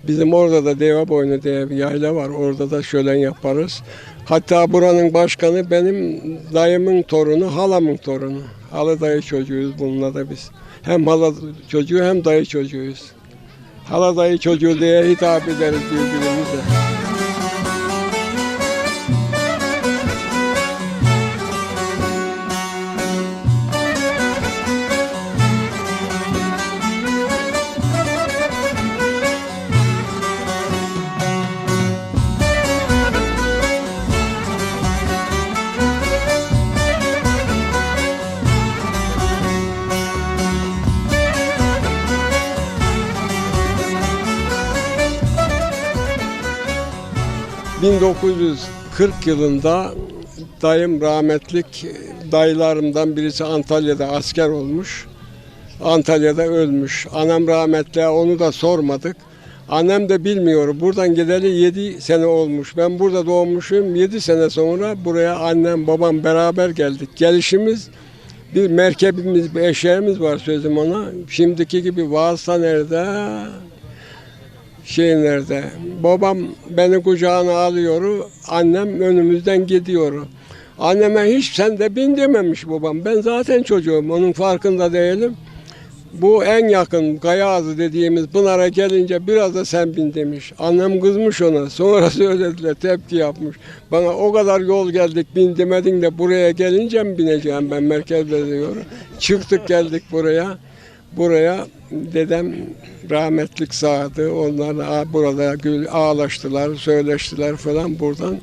Bizim orada da Deveboynu diye bir yayla var. Orada da şölen yaparız. Hatta buranın başkanı benim dayımın torunu, halamın torunu. Hala dayı çocuğuyuz bununla da biz. Hem hala çocuğu hem dayı çocuğuyuz. Hala dayı çocuğu diye hitap ederiz birbirimize. 1940 yılında dayım rahmetlik, dayılarımdan birisi Antalya'da asker olmuş. Antalya'da ölmüş. Anam rahmetli, onu da sormadık. Annem de bilmiyor. Buradan gideli 7 sene olmuş. Ben burada doğmuşum. 7 sene sonra buraya annem babam beraber geldik. Gelişimiz bir merkebimiz, bir eşeğimiz var sözüm ona. Şimdiki gibi vasıta nerede? Nerede? Babam beni kucağına alıyor, annem önümüzden gidiyor. Anneme hiç sen de bin dememiş babam. Ben zaten çocuğum, onun farkında değilim. Bu en yakın Kayağızı dediğimiz Pınar'a gelince biraz da sen bin demiş. Annem kızmış ona, sonra söylediler, tepki yapmış. Bana o kadar yol geldik, bin demedin de buraya gelince mi bineceğim ben merkezde diyor. Çıktık geldik buraya. Buraya dedem rahmetlik sağdı. Onlar burada ağlaştılar, söyleştiler falan buradan.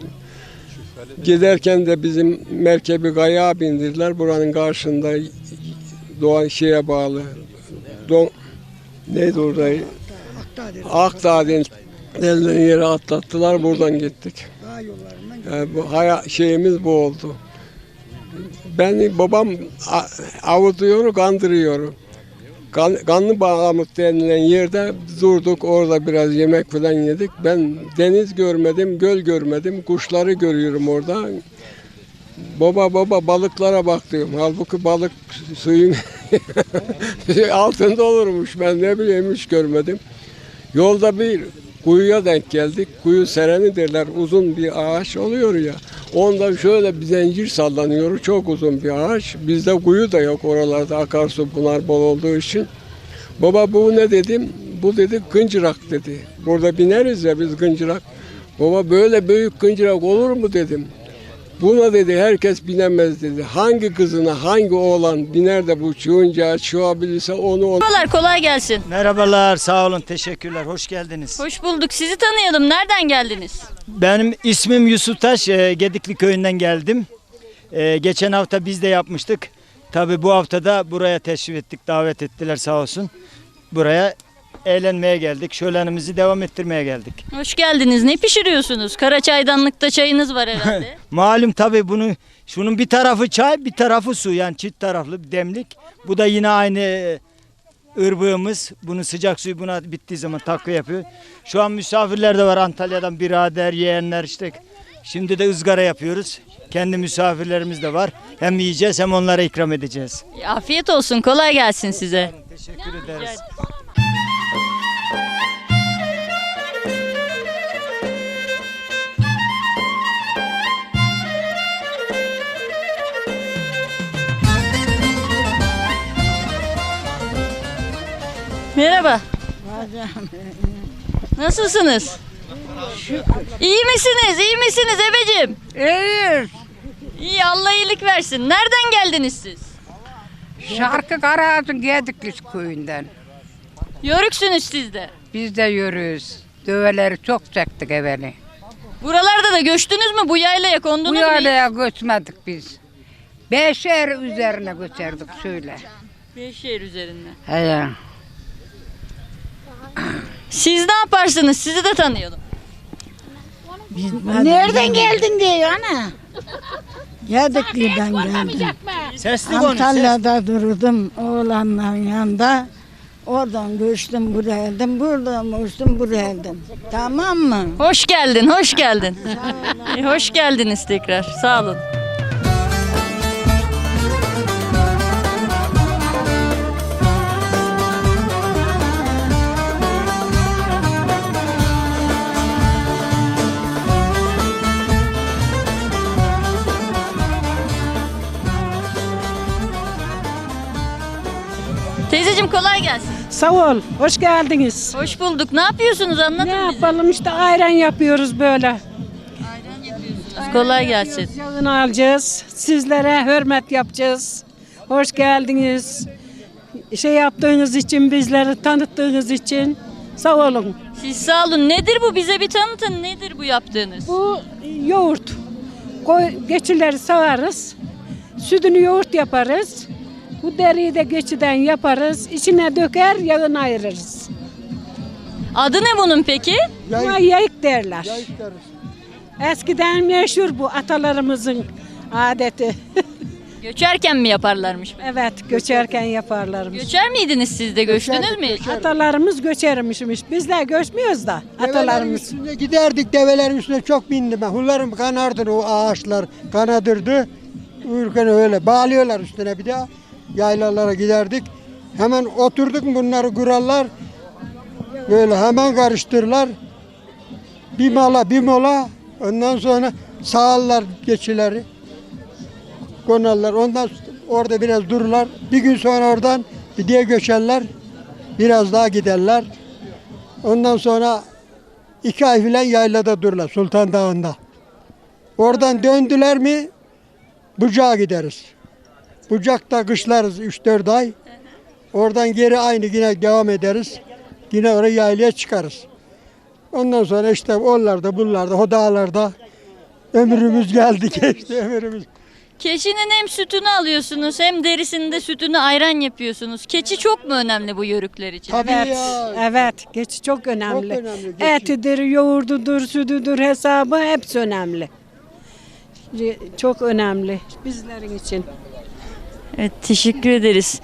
Giderken de bizim merkebi Gayağa bindirdiler. Buranın karşında Doğan şeye bağlı. Neydi orada? Akdağ denilen yere atlattılar. Buradan gittik. Şeyimiz bu oldu. Beni babam avutuyor, kandırıyor. Kanlı Bağamut denilen yerde durduk, orada biraz yemek falan yedik. Ben deniz görmedim, göl görmedim, kuşları görüyorum orada. Baba balıklara bak diyorum. Halbuki balık suyun altında olurmuş, ben ne bileyim hiç görmedim. Yolda bir kuyuya denk geldik. Kuyu sereni derler, uzun bir ağaç oluyor ya. Onda şöyle bir zincir sallanıyor, çok uzun bir ağaç. Bizde kuyu da yok oralarda, akarsu pınar bol olduğu için. Baba bu ne dedim? Bu dedi kıncırak dedi. Burada bineriz ya biz kıncırak. Baba böyle büyük kıncırak olur mu dedim. Buna dedi herkes binemez dedi. Hangi kızına hangi oğlan biner de bu çığınca çıkabilirse onu... Merhabalar, kolay gelsin. Merhabalar, sağ olun, teşekkürler, hoş geldiniz. Hoş bulduk. Sizi tanıyalım. Nereden geldiniz? Benim ismim Yusuf Taş, Gedikli köyünden geldim. Geçen hafta biz de yapmıştık. Tabii bu hafta da buraya teşrif ettik, davet ettiler sağ olsun. Buraya eğlenmeye geldik, şölenimizi devam ettirmeye geldik. Hoş geldiniz. Ne pişiriyorsunuz? Kara çaydanlıkta çayınız var herhalde. Malum tabii şunun bir tarafı çay, bir tarafı su, yani çift taraflı bir demlik. Bu da yine aynı ırbığımız. Bunun sıcak suyu buna bittiği zaman takviye yapıyor. Şu an misafirler de var Antalya'dan, birader, yeğenler işte. Şimdi de ızgara yapıyoruz. Kendi misafirlerimiz de var. Hem yiyeceğiz hem onlara ikram edeceğiz. Afiyet olsun. Kolay gelsin size. Teşekkür ederiz. Merhaba. Nasılsınız? İyi misiniz? İyi misiniz ebeciğim? İyiyiz. İyi, Allah iyilik versin. Nereden geldiniz siz? Şarkı Karaağaç'ın Gedikli köyünden. Yörüksünüz siz de. Biz de yürüyoruz. Döveleri çok çektik evveli. Buralarda da göçtünüz mü? Bu yaylaya kondunuz Bu mu? yaylaya göçmedik biz. Beşer üzerine göçerdik şöyle. Beşehir üzerinde. He. Siz ne yaparsınız? Sizi de tanıyalım. Nereden geldin diyor ana. Gedikli'den geldim. Sesli konuş. Antalya'da durdum oğlanların yanında. Oradan göçtüm buraya geldim. Buradan göçtüm buraya geldim. Tamam mı? Hoş geldin, hoş geldin. Hoş geldiniz tekrar. Sağ olun. Sağ ol. Hoş geldiniz. Hoş bulduk. Ne yapıyorsunuz? Anlatın Ne bize. yapalım işte ayran yapıyoruz böyle. Kolay gelsin. Yağını alacağız. Sizlere hürmet yapacağız. Hoş geldiniz. Şey yaptığınız için, bizleri tanıttığınız için sağ olun. Siz sağ olun. Nedir bu? Bize bir tanıtın. Nedir bu yaptığınız? Bu yoğurt. Geçileri sağarız. Sütünü yoğurt yaparız. Bu deriyi de geçiden yaparız. İçine döker, yağını ayırırız. Adı ne bunun peki? Buna yayık derler. Eskiden meşhur bu atalarımızın adeti. Göçerken mi yaparlarmış? Evet, göçerken yaparlarmış. Göçer miydiniz siz de? Göçtünüz mü? Atalarımız göçermişmiş. Bizler göçmüyoruz da Develerin atalarımız. üstüne giderdik, develerin üstüne çok bindim ben. Hullarım kanardı, o ağaçlar kanadırdı. Uyurken öyle bağlıyorlar üstüne, bir de yaylalara giderdik. Hemen oturduk, bunları kurallar. Böyle hemen karıştırırlar. Bir mala bir mola, ondan sonra sağarlar geçileri. Konarlar, ondan orada biraz dururlar. Bir gün sonra oradan bir diye göçerler. Biraz daha giderler. Ondan sonra 2 ay filan yaylada dururlar Sultan Dağı'nda. Oradan döndüler mi Bucak'a gideriz. Bucak'ta kışlarız 3-4 ay. Oradan geri aynı yine devam ederiz. Yine oraya yaylaya çıkarız. Ondan sonra işte oralarda, buralarda, o dağlarda ömrümüz geldi, geçti ömrümüz. Keçinin hem sütünü alıyorsunuz hem derisinde sütünü ayran yapıyorsunuz. Keçi çok mu önemli bu yörükler için? Tabii Evet, ya. evet. Geçi çok önemli. Çok önemli, geçi. Etidir, yoğurdudur, sütüdür, hesabı hepsi önemli. Çok önemli bizlerin için. Evet, teşekkür ederiz.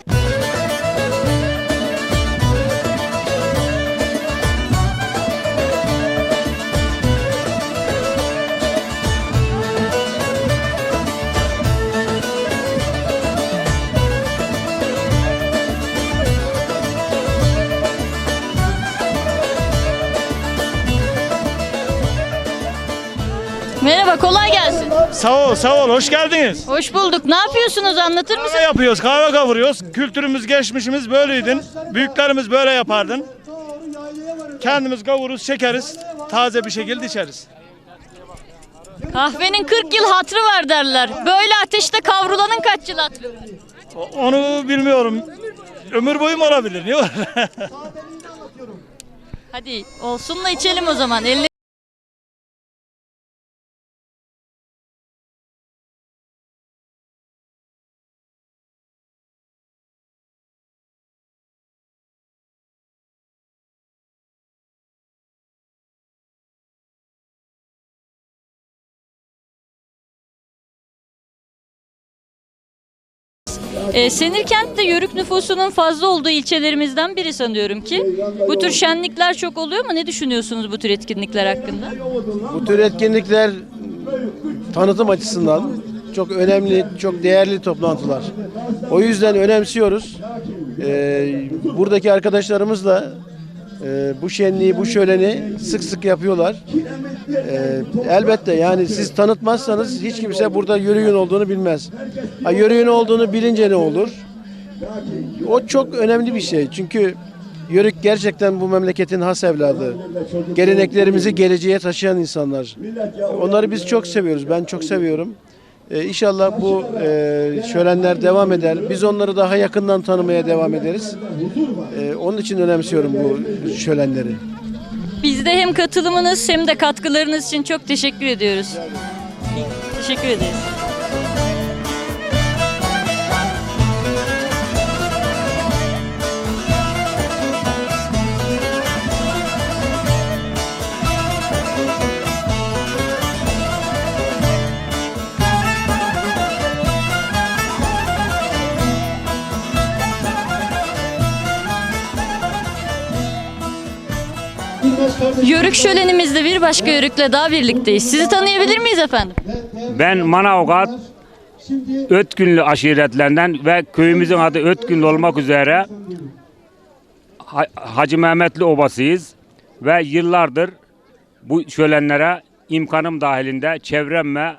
Merhaba, kolay gelsin. Sağ ol, sağ ol. Hoş geldiniz. Hoş bulduk. Ne yapıyorsunuz? Anlatır Kahve mısınız? yapıyoruz, kahve kavuruyoruz. Kültürümüz, geçmişimiz böyleydin. Büyüklerimiz böyle yapardın. Kendimiz kavururuz, çekeriz. Taze bir şekilde içeriz. Kahvenin 40 yıl hatrı var derler. Böyle ateşte kavrulanın kaç yıl hatrı var? Onu bilmiyorum. Ömür boyu mu olabilir? Niye var? Hadi olsun da içelim o zaman. Senirkent de Yörük nüfusunun fazla olduğu ilçelerimizden biri sanıyorum ki. Bu tür şenlikler çok oluyor mu? Ne düşünüyorsunuz bu tür etkinlikler hakkında? Bu tür etkinlikler tanıtım açısından çok önemli, çok değerli toplantılar. O yüzden önemsiyoruz. Buradaki arkadaşlarımız da bu şenliği, bu şöleni sık sık yapıyorlar. Elbette yani siz tanıtmazsanız hiç kimse burada yörüğün olduğunu bilmez. Yörüğün olduğunu bilince ne olur? O çok önemli bir şey. Çünkü yörük gerçekten bu memleketin has evladı. Geleneklerimizi geleceğe taşıyan insanlar. Onları biz çok seviyoruz. Ben çok seviyorum. İnşallah bu şölenler devam eder. Biz onları daha yakından tanımaya devam ederiz. Onun için önemsiyorum bu şölenleri. Biz de hem katılımınız hem de katkılarınız için çok teşekkür ediyoruz. Teşekkür ederiz. Yörük şölenimizde bir başka yörükle daha birlikteyiz. Sizi tanıyabilir miyiz efendim? Ben Manavgat Ötgünlü aşiretlerinden ve köyümüzün adı Ötgünlü olmak üzere Hacı Mehmetli obasıyız ve yıllardır bu şölenlere imkanım dahilinde çevremle,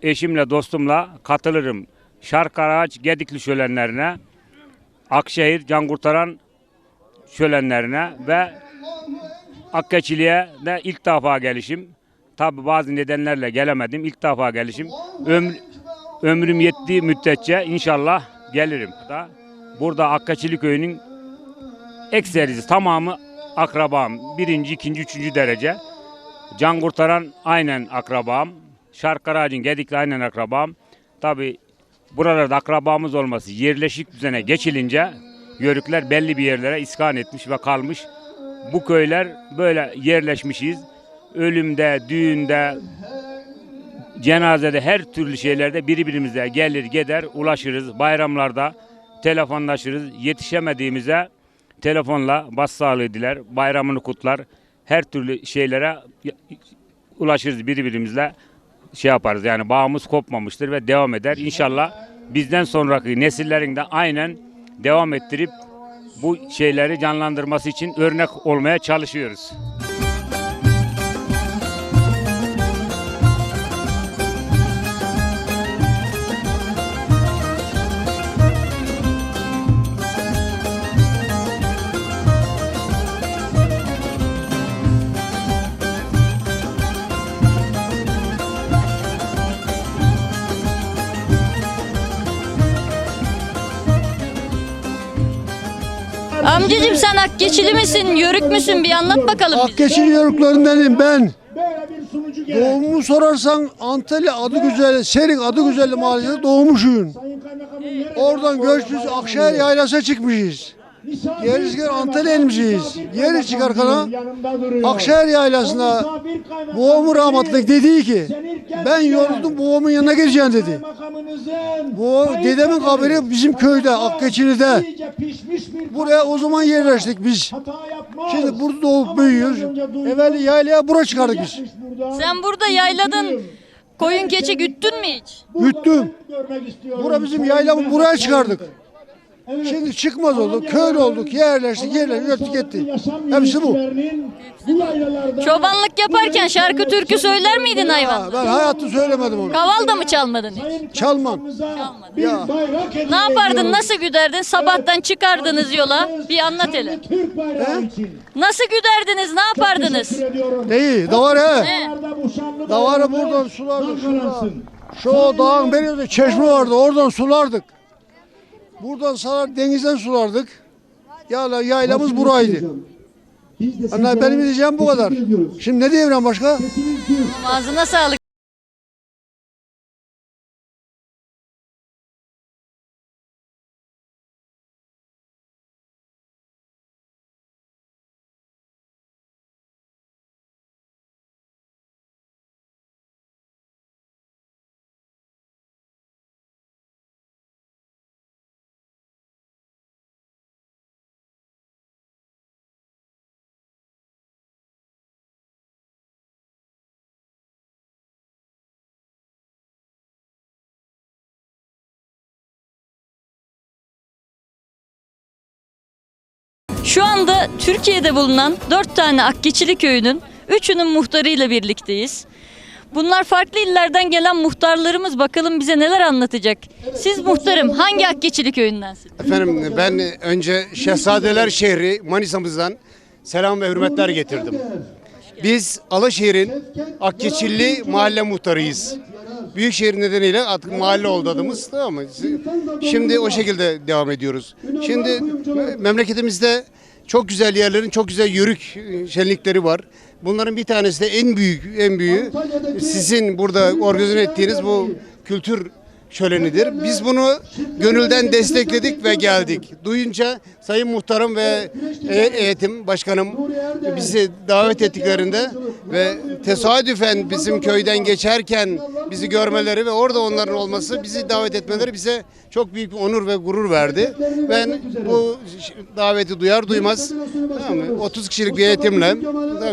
eşimle, dostumla katılırım. Şarkaraç, Gedikli şölenlerine, Akşehir, Cankurtaran şölenlerine ve Akkaçili'ye de ilk defa gelişim. Tabi bazı nedenlerle gelemedim. İlk defa gelişim. Ömrüm yettiği müddetçe inşallah gelirim. Burada Akkaçili köyünün ekserisi tamamı akrabam. Birinci, ikinci, üçüncü derece. Can Kurtaran aynen akrabam. Şarkılaracın Gedikli aynen akrabam. Tabi buralarda akrabamız olması yerleşik düzene geçilince Yörükler belli bir yerlere iskan etmiş ve kalmış. Bu köyler böyle yerleşmişiz. Ölümde, düğünde, cenazede her türlü şeylerde birbirimize gelir gider ulaşırız. Bayramlarda telefonlaşırız. Yetişemediğimize telefonla başsağlığı diler. Bayramını kutlar. Her türlü şeylere ulaşırız birbirimizle şey yaparız. Yani bağımız kopmamıştır ve devam eder. İnşallah bizden sonraki nesillerin de aynen devam ettirip bu şeyleri canlandırması için örnek olmaya çalışıyoruz. Amcacığım sen Akgeçili misin, Yörük müsün? Bir anlat bakalım bize. Akgeçili Yörüklerindenim ben. Doğumumu sorarsan Antalya Adıgüzel, Serik Adıgüzelli mahallesinde doğmuşum. Oradan göç biz Akşehir Yaylası'na çıkmışız. Gerisi Antalya elmişiz. Geri çıkarken Akşehir Yaylası'na babamın rahmetlik dedi ki ben yoruldum babamın yanına geleceğim dedi. Bu dedemin kabri bizim köyde Akgeçili'de. Buraya o zaman yerleştik biz. Şimdi burada doğup büyüyoruz. Evveli yaylaya buraya çıkardık biz. Sen burada yayladın. Koyun keçi güttün mü hiç? Güttüm. Bura bizim yaylamı buraya çıkardık. Şimdi çıkmaz olduk, köylü olduk, yerleştik, öttük etti. Hepsi bu. Çobanlık yaparken şarkı türkü söyler miydin hayvan? Ben hayatta söylemedim onu. Kaval da mı çalmadın hiç? Çalmam. Çalmadın. Ya. Ne yapardın, nasıl güderdin? Sabahtan çıkardınız yola. Bir anlat hele. Nasıl güderdiniz, ne yapardınız? Neyi? Davar he. Ne? Davarı buradan sulardık. Şu dağın beriyinde çeşme vardı, oradan sulardık. Buradan sarar denizden sulardık. Yaylamız buraydı. Anne benim diyeceğim bu kadar. Şimdi ne diyeyim başka? Ağzına sağlık. Şu anda Türkiye'de bulunan 4 tane Akgeçili köyünün 3'ünün muhtarıyla birlikteyiz. Bunlar farklı illerden gelen muhtarlarımız. Bakalım bize neler anlatacak. Siz muhtarım hangi Akgeçili köyündensiniz? Efendim ben önce Şehzadeler şehri Manisa'mızdan selam ve hürmetler getirdim. Biz Alaşehir'in Akgeçilli mahalle muhtarıyız. Büyükşehir nedeniyle artık mahalle oldu adımız, tamam mı? Şimdi o şekilde devam ediyoruz. Şimdi memleketimizde çok güzel yerlerin, çok güzel yörük şenlikleri var. Bunların bir tanesi de en büyüğü sizin burada organize ettiğiniz bu kültür şölenidir. Biz bunu gönülden destekledik ve geldik. Duyunca Sayın Muhtarım ve heyetim başkanım bizi davet ettiklerinde ve tesadüfen bizim köyden geçerken bizi görmeleri ve orada onların olması, bizi davet etmeleri bize çok büyük bir onur ve gurur verdi. Ben bu daveti duyar duymaz, tamam mı, 30 kişilik bir heyetimle,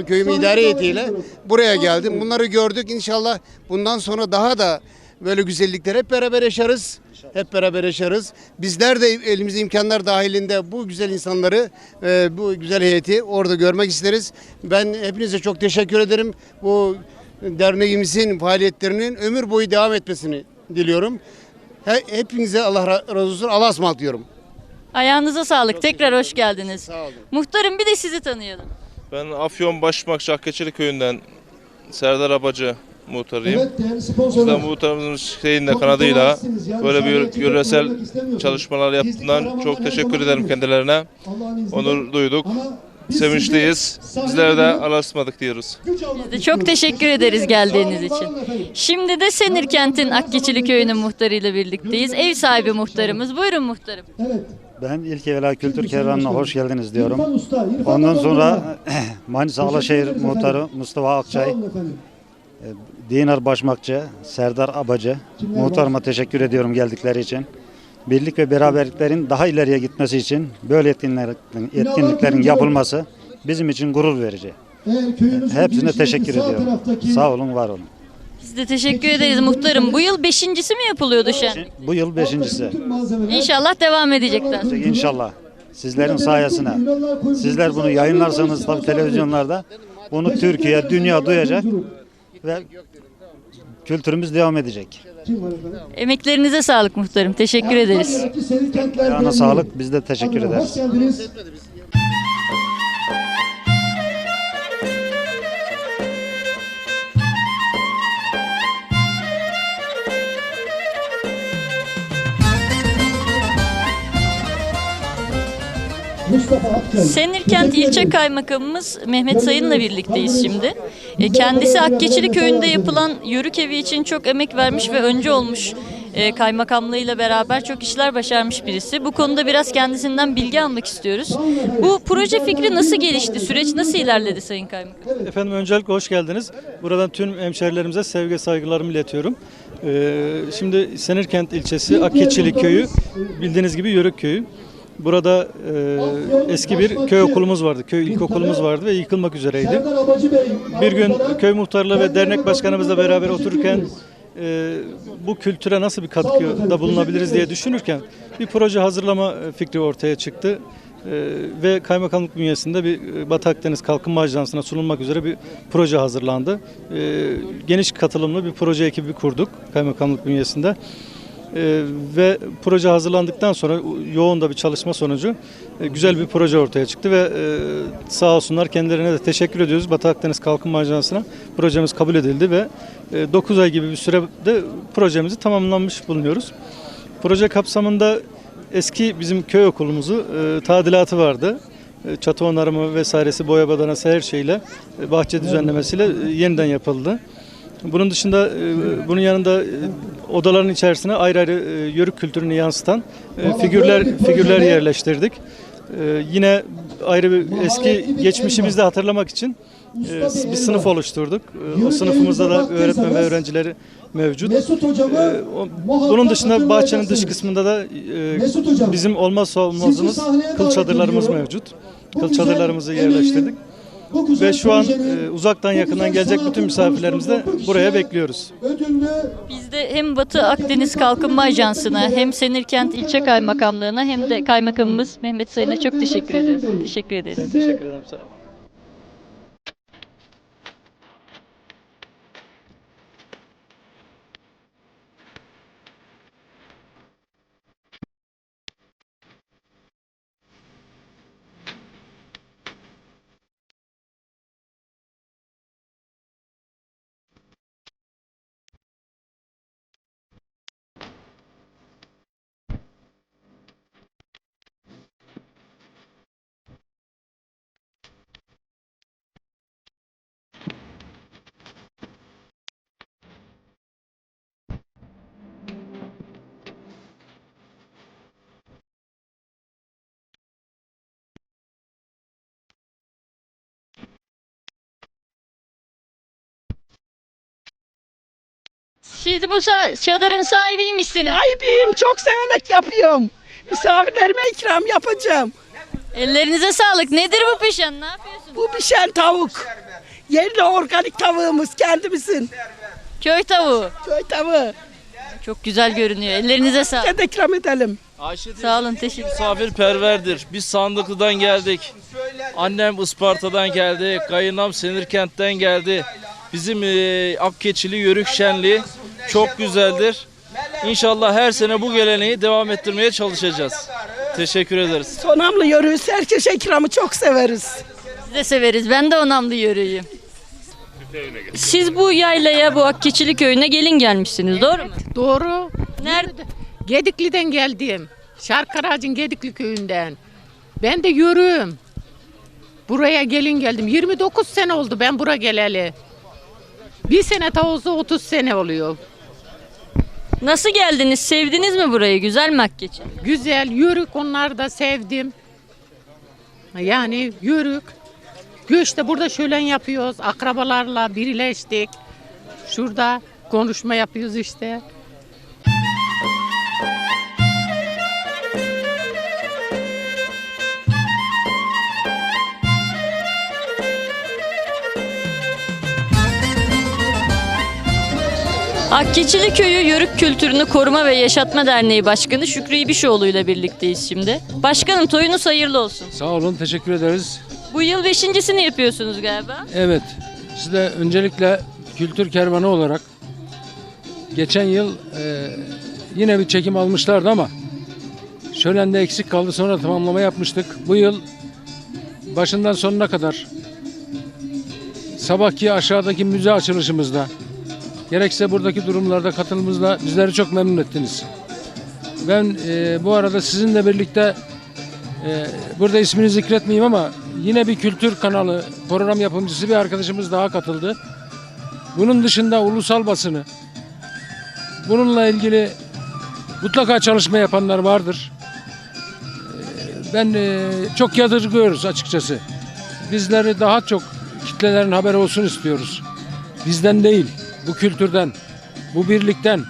köyümün idare heyetiyle buraya geldim. Bunları gördük. İnşallah bundan sonra daha da böyle güzellikler hep beraber yaşarız. Hep beraber yaşarız. Bizler de elimizde imkanlar dahilinde bu güzel insanları, bu güzel heyeti orada görmek isteriz. Ben hepinize çok teşekkür ederim. Bu derneğimizin faaliyetlerinin ömür boyu devam etmesini diliyorum. Hepinize Allah razı olsun. Allah'a ısmarladık diyorum. Ayağınıza sağlık. Tekrar hoş geldiniz. Muhtarım bir de sizi tanıyalım. Ben Afyon Başmakçı Akkeçili Köyü'nden Serdar Abacı muhtarıyım. Biz de muhtarımızın kanadıyla böyle bir yöresel çalışmalar yaptığından çok teşekkür ederim kendilerine. Onur duyduk. Sevinçliyiz. Bizler de Allah'a ısmarladık diyoruz. Biz de çok teşekkür ederiz geldiğiniz için. Şimdi de Senirkent'in Akkeçili Köyü'nün muhtarıyla birlikteyiz. Ev sahibi muhtarımız. Buyurun muhtarım. Ben ilk evvela Kültür Kervanı'na hoş geldiniz diyorum. Ondan sonra Manisa Alaşehir Muhtarı Mustafa Akçay, Dinar Başmakçı Serdar Abacı muhtarıma teşekkür ediyorum geldikleri için. Birlik ve beraberliklerin daha ileriye gitmesi için böyle etkinliklerin yapılması bizim için gurur verici. Hepsine teşekkür ediyorum. Sağ olun, var olun. Biz de teşekkür ederiz muhtarım. Bu yıl 5.'si mi yapılıyordu şen? Bu yıl 5.'si. İnşallah devam edecekler. İnşallah. Sizlerin sayesinde. Sizler bunu yayınlarsanız tabii televizyonlarda bunu Türkiye, dünya duyacak ve kültürümüz devam edecek. Emeklerinize sağlık muhtarım. Teşekkür ederiz. Ayağına sağlık. Biz de teşekkür ederiz. Senirkent İlçe Kaymakamımız Mehmet Sayın'la birlikteyiz şimdi. Kendisi Akkeçili Köyü'nde yapılan yörük evi için çok emek vermiş ve öncü olmuş. Kaymakamlığıyla beraber çok işler başarmış birisi. Bu konuda biraz kendisinden bilgi almak istiyoruz. Bu proje fikri nasıl gelişti? Süreç nasıl ilerledi Sayın Kaymakam? Efendim öncelikle hoş geldiniz. Buradan tüm hemşehrilerimize sevgi saygılarımı iletiyorum. Şimdi Senirkent ilçesi Akkeçili Köyü bildiğiniz gibi yörük köyü. Burada eski bir köy okulumuz vardı, köy ilkokulumuz vardı ve yıkılmak üzereydi. Bir gün köy muhtarıyla ve dernek başkanımızla beraber otururken bu kültüre nasıl bir katkıda bulunabiliriz diye düşünürken bir proje hazırlama fikri ortaya çıktı. Ve kaymakamlık bünyesinde bir Batı Akdeniz Kalkınma Ajansı'na sunulmak üzere bir proje hazırlandı. Geniş katılımlı bir proje ekibi kurduk kaymakamlık bünyesinde. Ve proje hazırlandıktan sonra yoğun da bir çalışma sonucu güzel bir proje ortaya çıktı ve sağ olsunlar kendilerine de teşekkür ediyoruz. Batı Akdeniz Kalkınma Ajansı'na projemiz kabul edildi ve 9 ay gibi bir sürede projemizi tamamlanmış bulunuyoruz. Proje kapsamında eski bizim köy okulumuzu tadilatı vardı. Çatı onarımı vesairesi, boya badanası her şeyle bahçe düzenlemesiyle yeniden yapıldı. Bunun dışında bunun yanında odaların içerisine ayrı ayrı yörük kültürünü yansıtan figürler yerleştirdik. Yine ayrı bir eski geçmişimizde hatırlamak için bir sınıf oluşturduk. O sınıfımızda da öğretmen ve öğrencileri mevcut. Bunun dışında bahçenin dış kısmında da bizim olmazsa olmazımız kıl çadırlarımız mevcut. Kıl çadırlarımızı yerleştirdik. Ve şu an uzaktan yakından gelecek bütün misafirlerimizi de buraya bekliyoruz. Biz de hem Batı Akdeniz Kalkınma Ajansı'na hem Senirkent İlçe Kaymakamlığı'na hem de Kaymakamımız Mehmet Sayın'a çok teşekkür ederiz. Teşekkür ederiz. Teşekkür ederim. Sağ olun. Siz bu çadırın sahibiymişsiniz. Sahibiyim, çok severek yapıyorum. Misafirlerime ikram yapacağım. Ellerinize sağlık. Nedir bu pişen? Ne yapıyorsunuz? Bu pişen tavuk. Yerli organik tavuğumuz kendimizin. Köy tavuğu. Köy tavuğu. Çok güzel görünüyor. Ellerinize sağlık. Size de ikram edelim. Sağ olun, teşekkür ederim. Misafirperverdir. Biz Sandıklı'dan geldik. Annem Isparta'dan geldi. Kayınam Senirkent'ten geldi. Bizim Akkeçili Yörük Şenliği çok güzeldir. İnşallah her sene bu geleneği devam ettirmeye çalışacağız. Teşekkür ederiz. Sonamlı yörüğüz. Herkese ikramı çok severiz. Biz de severiz. Ben de Onamlı yörüğüyüm. Siz bu yaylaya, bu Akkeçili köyüne gelin gelmişsiniz, doğru mu? Doğru. Nerede? Gedikli'den geldim. Şarkaracın Gedikli köyünden. Ben de yürüyüm. Buraya gelin geldim. 29 sene oldu ben buraya geleli. Bir sene olsa 30 sene oluyor. Nasıl geldiniz? Sevdiniz mi burayı? Güzel mi Akkeçili? Güzel, yörük onlar da sevdim. Yani yörük. Göçte burada şölen yapıyoruz. Akrabalarla birleştik. Şurada konuşma yapıyoruz işte. Akkeçili Köyü Yörük Kültürünü Koruma ve Yaşatma Derneği Başkanı Şükrü İbişoğlu ile birlikteyiz şimdi. Başkanım, toyunuz hayırlı olsun. Sağ olun, teşekkür ederiz. Bu yıl 5.'sini yapıyorsunuz galiba. Evet, size öncelikle kültür kervanı olarak geçen yıl yine bir çekim almışlardı ama şölende eksik kaldı, sonra tamamlama yapmıştık. Bu yıl başından sonuna kadar sabahki aşağıdaki müze açılışımızda gerekse buradaki durumlarda katılımımızla bizleri çok memnun ettiniz. Ben bu arada sizinle birlikte burada ismini zikretmeyeyim ama yine bir kültür kanalı program yapımcısı bir arkadaşımız daha katıldı. Bunun dışında ulusal basını, bununla ilgili mutlaka çalışma yapanlar vardır. Ben çok yadırgıyoruz açıkçası. Bizleri daha çok kitlelerin haberi olsun istiyoruz. Bizden değil, bu kültürden, bu birlikten.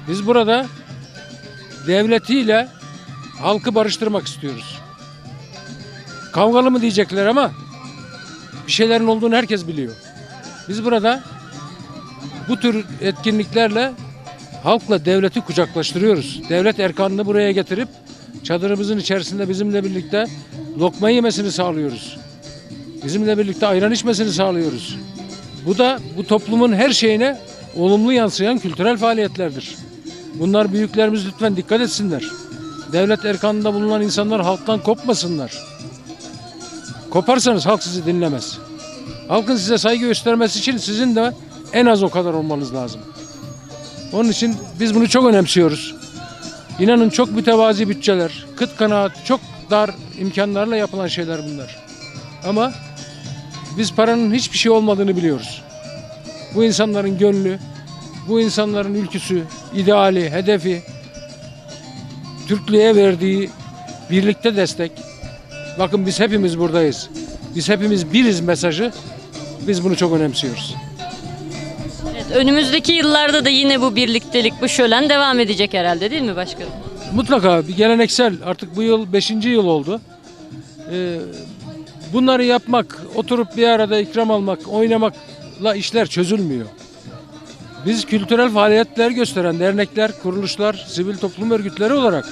Biz burada devletiyle halkı barıştırmak istiyoruz. Kavgalı mı diyecekler ama bir şeylerin olduğunu herkes biliyor. Biz burada bu tür etkinliklerle halkla devleti kucaklaştırıyoruz. Devlet erkanını buraya getirip çadırımızın içerisinde bizimle birlikte lokma yemesini sağlıyoruz. Bizimle birlikte ayran içmesini sağlıyoruz. Bu da bu toplumun her şeyine olumlu yansıyan kültürel faaliyetlerdir. Bunlar büyüklerimiz lütfen dikkat etsinler. Devlet erkanında bulunan insanlar halktan kopmasınlar. Koparsanız halk sizi dinlemez. Halkın size saygı göstermesi için sizin de en az o kadar olmanız lazım. Onun için biz bunu çok önemsiyoruz. İnanın çok mütevazi bütçeler, kıt kanaat, çok dar imkanlarla yapılan şeyler bunlar. Ama biz paranın hiçbir şey olmadığını biliyoruz. Bu insanların gönlü, bu insanların ülküsü, ideali, hedefi, Türklüğe verdiği birlikte destek. Bakın biz hepimiz buradayız. Biz hepimiz biriz mesajı. Biz bunu çok önemsiyoruz. Evet, önümüzdeki yıllarda da yine bu birliktelik, bu şölen devam edecek herhalde, değil mi başkanım? Mutlaka bir geleneksel, artık bu yıl 5. yıl oldu. Bunları yapmak, oturup bir arada ikram almak, oynamakla işler çözülmüyor. Biz kültürel faaliyetler gösteren dernekler, kuruluşlar, sivil toplum örgütleri olarak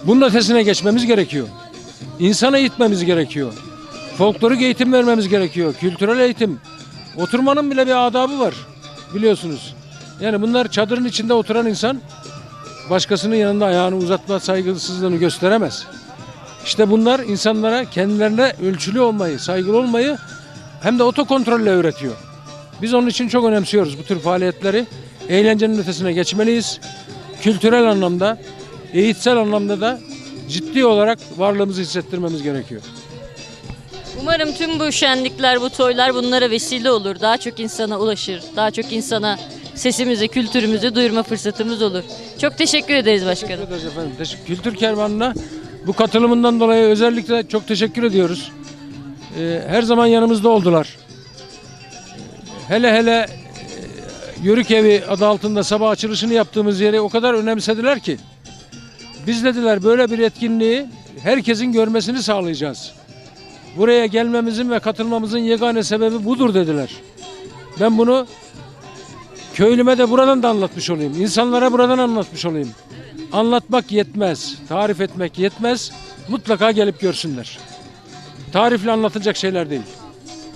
bunun ötesine geçmemiz gerekiyor. İnsana eğitmemiz gerekiyor. Folklorik eğitim vermemiz gerekiyor. Kültürel eğitim. Oturmanın bile bir adabı var, biliyorsunuz. Yani bunlar çadırın içinde oturan insan başkasının yanında ayağını uzatma saygısızlığını gösteremez. İşte bunlar insanlara kendilerine ölçülü olmayı, saygılı olmayı hem de otokontrolle öğretiyor. Biz onun için çok önemsiyoruz bu tür faaliyetleri. Eğlencenin ötesine geçmeliyiz. Kültürel anlamda, eğitsel anlamda da ciddi olarak varlığımızı hissettirmemiz gerekiyor. Umarım tüm bu şenlikler, bu toylar bunlara vesile olur. Daha çok insana ulaşır. Daha çok insana sesimizi, kültürümüzü duyurma fırsatımız olur. Çok teşekkür ederiz başkanım. Teşekkür ederiz efendim. Kültür kervanına bu katılımından dolayı özellikle çok teşekkür ediyoruz. Her zaman yanımızda oldular. Hele Yörük Evi adı altında sabah açılışını yaptığımız yeri o kadar önemsediler ki biz dediler böyle bir etkinliği herkesin görmesini sağlayacağız. Buraya gelmemizin ve katılmamızın yegane sebebi budur dediler. Ben bunu köylüme de buradan da anlatmış olayım. İnsanlara buradan anlatmış olayım. Anlatmak yetmez, tarif etmek yetmez. Mutlaka gelip görsünler. Tarifle anlatılacak şeyler değil.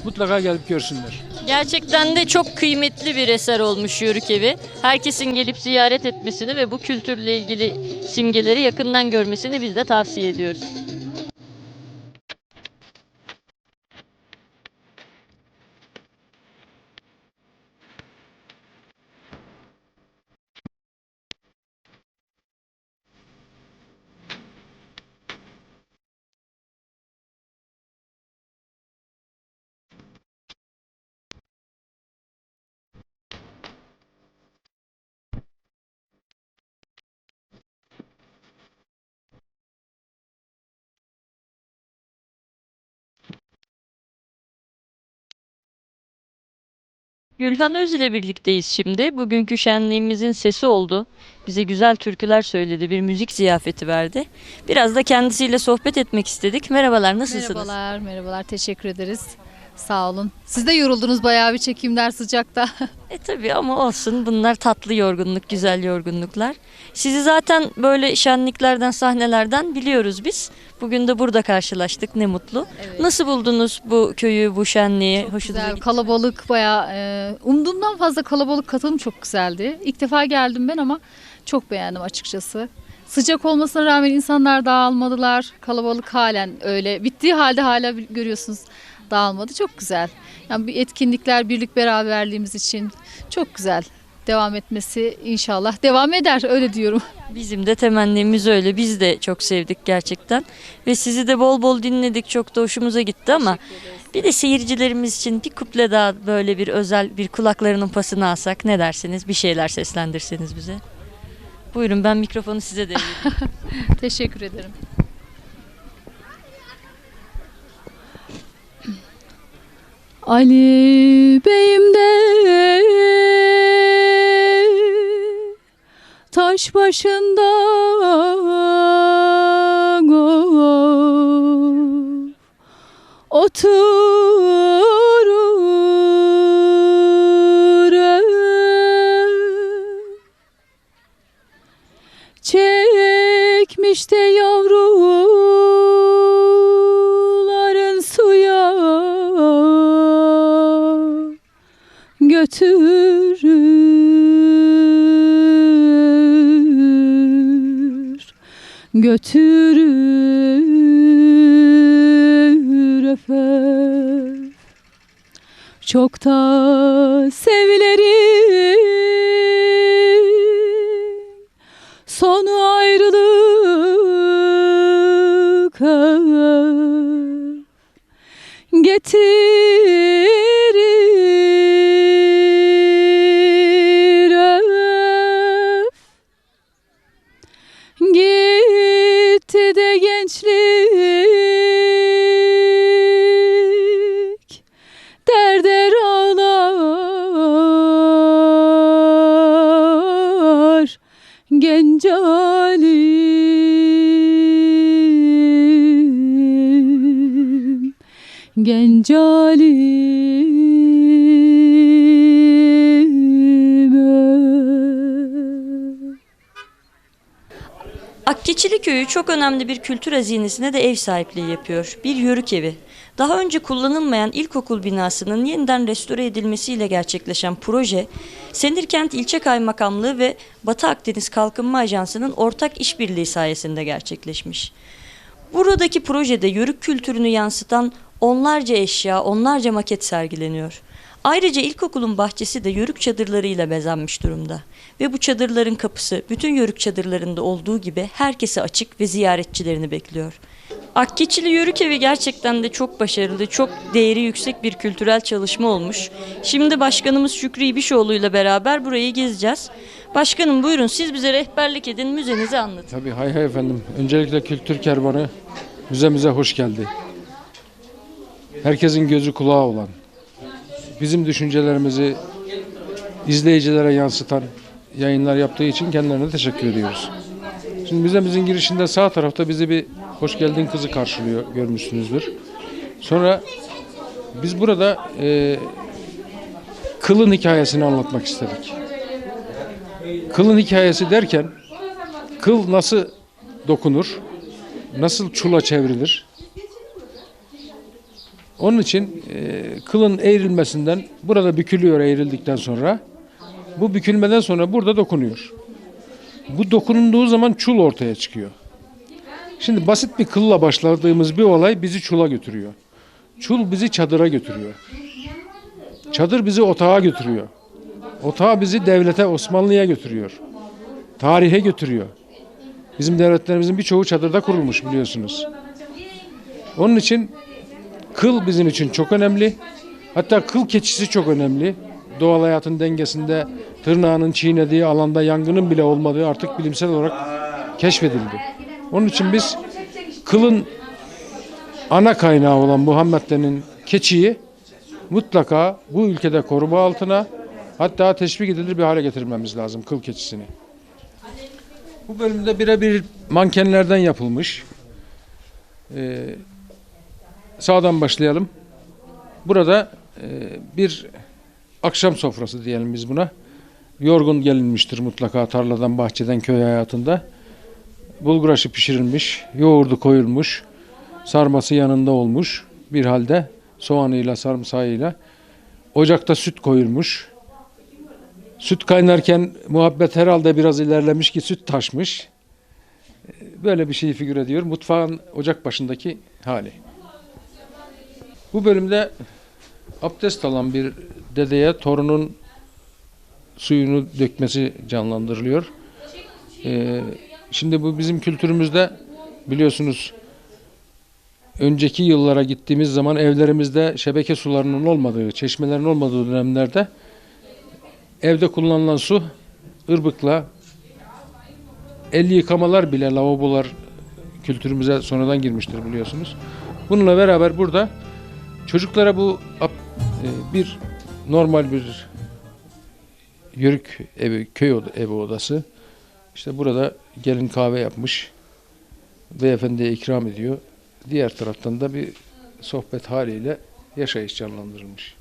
Mutlaka gelip görsünler. Gerçekten de çok kıymetli bir eser olmuş Yörük Evi. Herkesin gelip ziyaret etmesini ve bu kültürle ilgili simgeleri yakından görmesini biz de tavsiye ediyoruz. Gülhan Öz ile birlikteyiz şimdi. Bugünkü şenliğimizin sesi oldu. Bize güzel türküler söyledi, bir müzik ziyafeti verdi. Biraz da kendisiyle sohbet etmek istedik. Merhabalar, nasılsınız? Merhabalar, merhabalar. Teşekkür ederiz. Sağ olun. Siz de yoruldunuz bayağı bir çekimler sıcakta. Tabii ama olsun. Bunlar tatlı yorgunluk, güzel yorgunluklar. Sizi zaten böyle şenliklerden, sahnelerden biliyoruz biz. Bugün de burada karşılaştık. Ne mutlu. Evet. Nasıl buldunuz bu köyü, bu şenliği? Hoşunuza Güzel, gitti? kalabalık bayağı. Umduğumdan fazla kalabalık, katılım çok güzeldi. İlk defa geldim ben ama çok beğendim açıkçası. Sıcak olmasına rağmen insanlar dağılmadılar. Kalabalık halen öyle. Bittiği halde hala görüyorsunuz dağılmadı. Çok güzel. Yani bir etkinlikler, birlik beraberliğimiz için çok güzel. Devam etmesi inşallah devam eder, öyle diyorum. Bizim de temennimiz öyle. Biz de çok sevdik gerçekten. Ve sizi de bol bol dinledik. Çok da hoşumuza gitti ama bir de seyircilerimiz için bir kuple daha, böyle bir özel, bir kulaklarının pasını alsak ne dersiniz? Bir şeyler seslendirseniz bize. Buyurun, ben mikrofonu size devrediyorum. Teşekkür ederim. Ali Bey'im de taş başında oturur, çekmiş de yavruların suya götürür efendim. Çok da sevilerim, sonu ayrılık getirir öf. Gitti de gençlik, derder ağlar genç alim, genç alim öf. Akkeçili Köyü çok önemli bir kültür hazinesine de ev sahipliği yapıyor. Bir yörük evi. Daha önce kullanılmayan ilkokul binasının yeniden restore edilmesiyle gerçekleşen proje, Senirkent İlçe Kaymakamlığı ve Batı Akdeniz Kalkınma Ajansı'nın ortak işbirliği sayesinde gerçekleşmiş. Buradaki projede yörük kültürünü yansıtan onlarca eşya, onlarca maket sergileniyor. Ayrıca ilkokulun bahçesi de yörük çadırlarıyla bezenmiş durumda. Ve bu çadırların kapısı bütün yörük çadırlarında olduğu gibi herkese açık ve ziyaretçilerini bekliyor. Akkeçili Yörük Evi gerçekten de çok başarılı, çok değeri yüksek bir kültürel çalışma olmuş. Şimdi başkanımız Şükrü İbişoğlu ile beraber burayı gezeceğiz. Başkanım buyurun, siz bize rehberlik edin, müzenizi anlatın. Tabii, hay hay efendim. Öncelikle Kültür Kervanı müzemize hoş geldi. Herkesin gözü kulağı olan, bizim düşüncelerimizi izleyicilere yansıtan yayınlar yaptığı için kendilerine teşekkür ediyoruz. Şimdi müzemizin girişinde sağ tarafta bizi bir hoş geldin kızı karşılıyor, görmüşsünüzdür. Sonra biz burada kılın hikayesini anlatmak istedik. Kılın hikayesi derken kıl nasıl dokunur, nasıl çula çevrilir, Onun için kılın eğrilmesinden burada bükülüyor eğrildikten sonra. Bu bükülmeden sonra burada dokunuyor. Bu dokunulduğu zaman çul ortaya çıkıyor. Şimdi basit bir kılla başladığımız bir olay bizi çula götürüyor. Çul bizi çadıra götürüyor. Çadır bizi otağa götürüyor. Otağı bizi devlete, Osmanlı'ya götürüyor. Tarihe götürüyor. Bizim devletlerimizin birçoğu çadırda kurulmuş biliyorsunuz. Onun için kıl bizim için çok önemli. Hatta kıl keçisi çok önemli. Doğal hayatın dengesinde tırnağının çiğnediği alanda yangının bile olmadığı artık bilimsel olarak keşfedildi. Onun için biz kılın ana kaynağı olan bu ham maddenin keçiyi mutlaka bu ülkede koruma altına, hatta teşvik edilir bir hale getirmemiz lazım kıl keçisini. Bu bölümde birebir mankenlerden yapılmış. Sağdan başlayalım. Burada bir akşam sofrası diyelim biz buna. Yorgun gelinmiştir mutlaka tarladan, bahçeden, köy hayatında. Bulgur aşı pişirilmiş, yoğurdu koyulmuş, sarması yanında olmuş bir halde soğanıyla, sarımsağıyla. Ocakta süt koyulmuş. Süt kaynarken muhabbet herhalde biraz ilerlemiş ki süt taşmış. Böyle bir şeyi figür ediyor. Mutfağın ocak başındaki hali. Bu bölümde abdest alan bir dedeye torunun suyunu dökmesi canlandırılıyor. Şimdi bu bizim kültürümüzde biliyorsunuz önceki yıllara gittiğimiz zaman evlerimizde şebeke sularının olmadığı, çeşmelerin olmadığı dönemlerde evde kullanılan su ırbıkla, el yıkamalar bile, lavabolar kültürümüze sonradan girmiştir biliyorsunuz. Bununla beraber burada çocuklara bu bir normal bir yörük evi, köy evi odası. İşte burada gelin kahve yapmış, beyefendiye ikram ediyor. Diğer taraftan da bir sohbet haliyle yaşayış canlandırılmış.